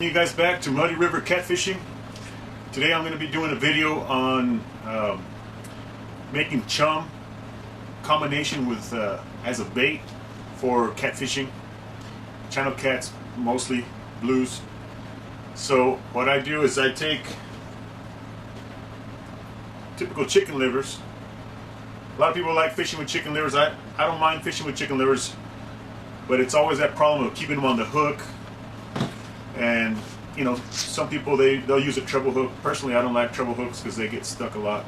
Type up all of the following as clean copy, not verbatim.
You guys back to Muddy River catfishing. Today I'm going to be doing a video on making chum combination with as a bait for catfishing. Channel cats, mostly blues. So what I do is I take typical chicken livers. A lot of people like fishing with chicken livers. I don't mind fishing with chicken livers, but it's always that problem of keeping them on the hook. And you know, some people they'll use a treble hook. Personally, I don't like treble hooks because they get stuck a lot.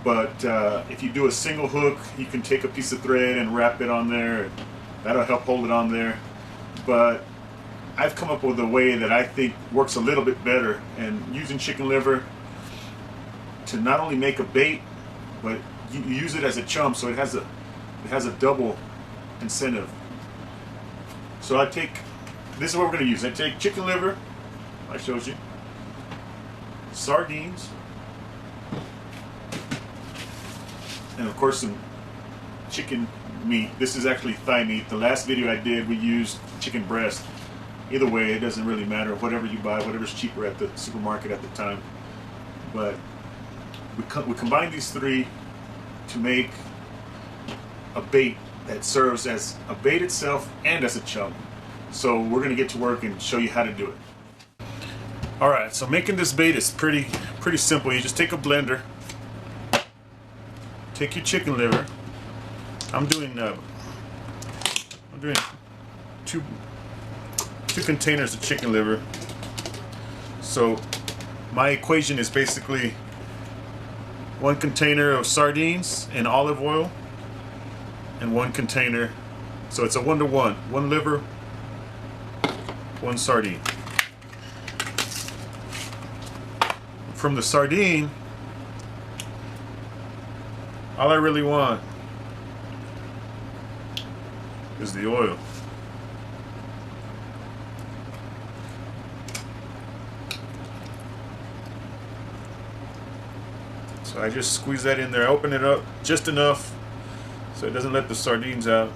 But if you do a single hook, you can take a piece of thread and wrap it on there. That'll help hold it on there. But I've come up with a way that I think works a little bit better, and using chicken liver to not only make a bait, but you use it as a chum, so it has a double incentive. So this is what we're going to use. I take chicken liver, I showed you, sardines, and of course some chicken meat. This is actually thigh meat. The last video I did, we used chicken breast. Either way, it doesn't really matter. Whatever you buy, whatever's cheaper at the supermarket at the time. But we combine these three to make a bait that serves as a bait itself and as a chum. So we're going to get to work and show you how to do it. Alright, so making this bait is pretty simple. You just take a blender, take your chicken liver. I'm doing two containers of chicken liver. So my equation is basically 1 container of sardines and olive oil and 1 container, so it's a 1-to-1, 1 liver, 1 sardine. From the sardine, all I really want is the oil. So I just squeeze that in there, open it up just enough so it doesn't let the sardines out,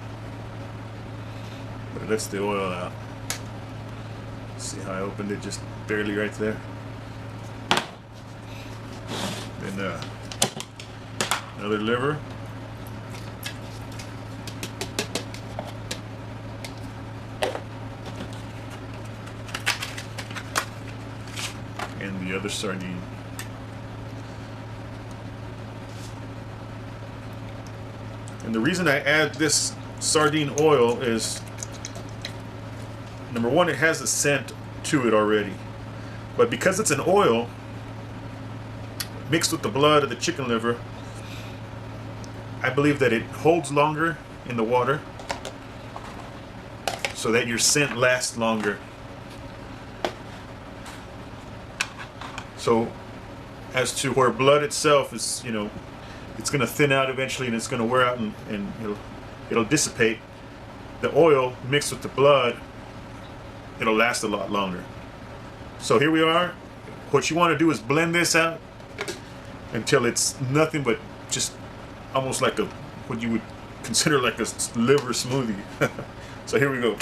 but it lets the oil out. See how I opened it just barely right there? Then another liver. And the other sardine. And the reason I add this sardine oil is, number one, it has a scent to it already. But because it's an oil mixed with the blood of the chicken liver, I believe that it holds longer in the water so that your scent lasts longer. So as to where blood itself is, you know, it's going to thin out eventually and it's going to wear out and it'll dissipate. The oil mixed with the blood, it'll last a lot longer. So here we are. What you want to do is blend this out until it's nothing but just almost like what you would consider like a liver smoothie. So here we go.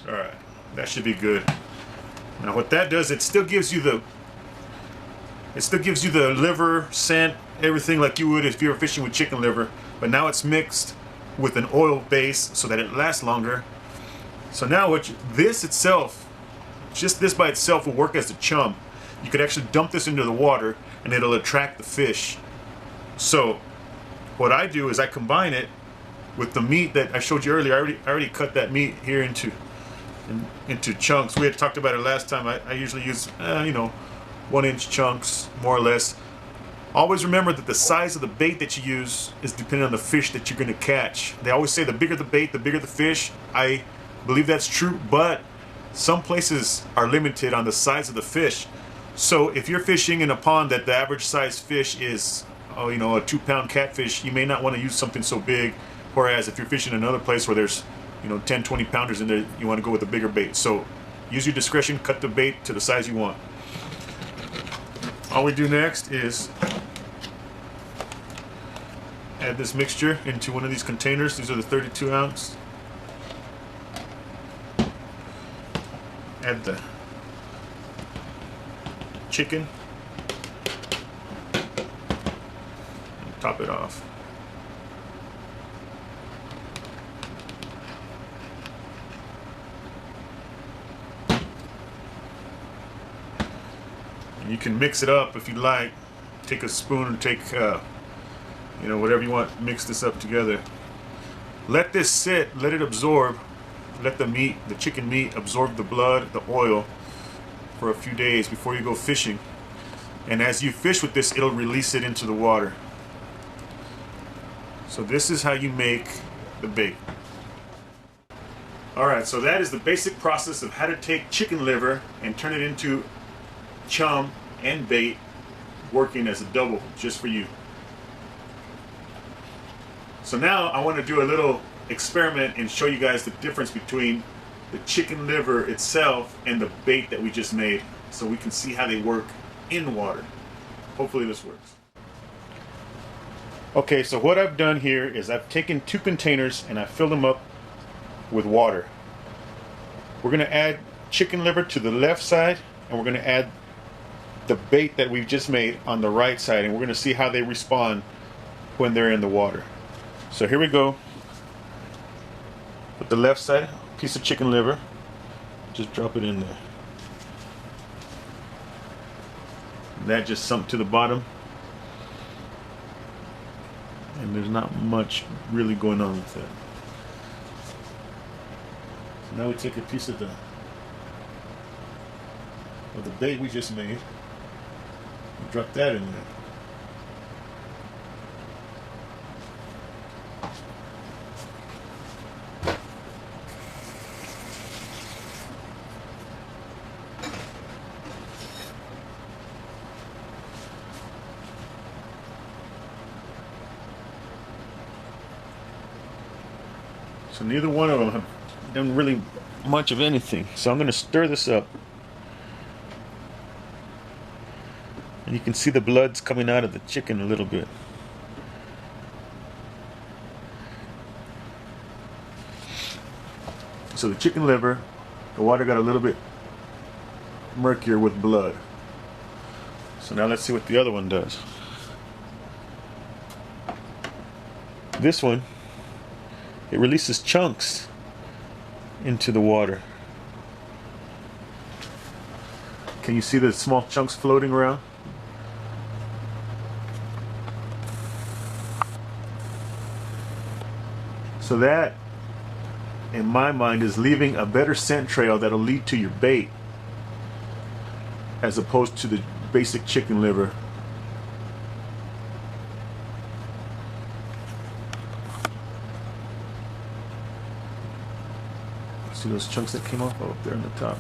Alright, that should be good. Now what that does, it still gives you the liver scent, everything like you would if you were fishing with chicken liver, but now it's mixed with an oil base so that it lasts longer. So now this itself, just this by itself, will work as a chum. You could actually dump this into the water and it'll attract the fish. So what I do is I combine it with the meat that I showed you earlier. I already cut that meat here into chunks. We had talked about it last time. I usually use 1-inch chunks, more or less. Always remember that the size of the bait that you use is dependent on the fish that you're going to catch. They always say the bigger the bait, the bigger the fish. I believe that's true, but some places are limited on the size of the fish. So if you're fishing in a pond that the average size fish is, a 2-pound catfish, you may not want to use something so big. Whereas if you're fishing in another place where there's 10, 20 pounders in there, you want to go with a bigger bait. So use your discretion, cut the bait to the size you want. All we do next is add this mixture into one of these containers. These are the 32 ounce. Add the chicken. And top it off. And you can mix it up if you like. Take a spoon or take whatever you want, mix this up together. Let this sit, let it absorb, let the chicken meat absorb the blood, the oil for a few days before you go fishing. And as you fish with this, it'll release it into the water. So this is how you make the bait. Alright, so that is the basic process of how to take chicken liver and turn it into chum and bait, working as a double just for you. So now I want to do a little experiment and show you guys the difference between the chicken liver itself and the bait that we just made, so we can see how they work in water. Hopefully this works. Okay, so what I've done here is I've taken 2 containers and I filled them up with water. We're going to add chicken liver to the left side, and we're going to add the bait that we've just made on the right side, and we're going to see how they respond when they're in the water. So here we go. With the left side, piece of chicken liver. Just drop it in there. And that just sunk to the bottom. And there's not much really going on with that. So now we take a piece of the bait we just made and drop that in there. So neither one of them have done really much of anything. So I'm going to stir this up. And you can see the blood's coming out of the chicken a little bit. So the chicken liver, the water got a little bit murkier with blood. So now let's see what the other one does. This one, it releases chunks into the water. Can you see the small chunks floating around? So that, in my mind, is leaving a better scent trail that'll lead to your bait, as opposed to the basic chicken liver. See those chunks that came off up there on the top?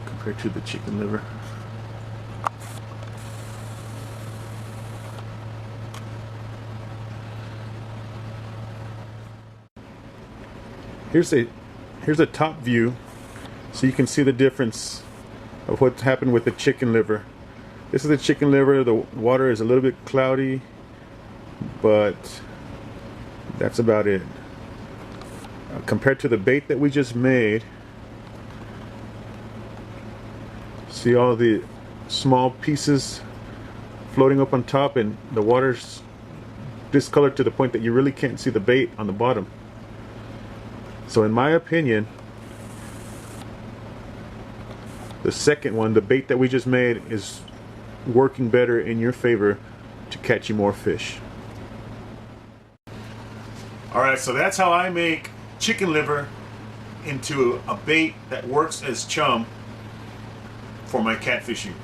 Compared to the chicken liver. Here's a top view, so you can see the difference of what's happened with the chicken liver. This is the chicken liver. The water is a little bit cloudy, but that's about it. Compared to the bait that we just made, see all the small pieces floating up on top, and the water's discolored to the point that you really can't see the bait on the bottom. So in my opinion, the second one, the bait that we just made, is working better in your favor to catch you more fish. Alright, so that's how I make chicken liver into a bait that works as chum for my catfishing.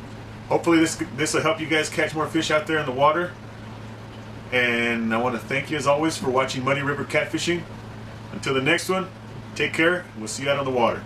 Hopefully this will help you guys catch more fish out there in the water. And I want to thank you as always for watching Muddy River Catfishing. Until the next one, take care. We'll see you out on the water.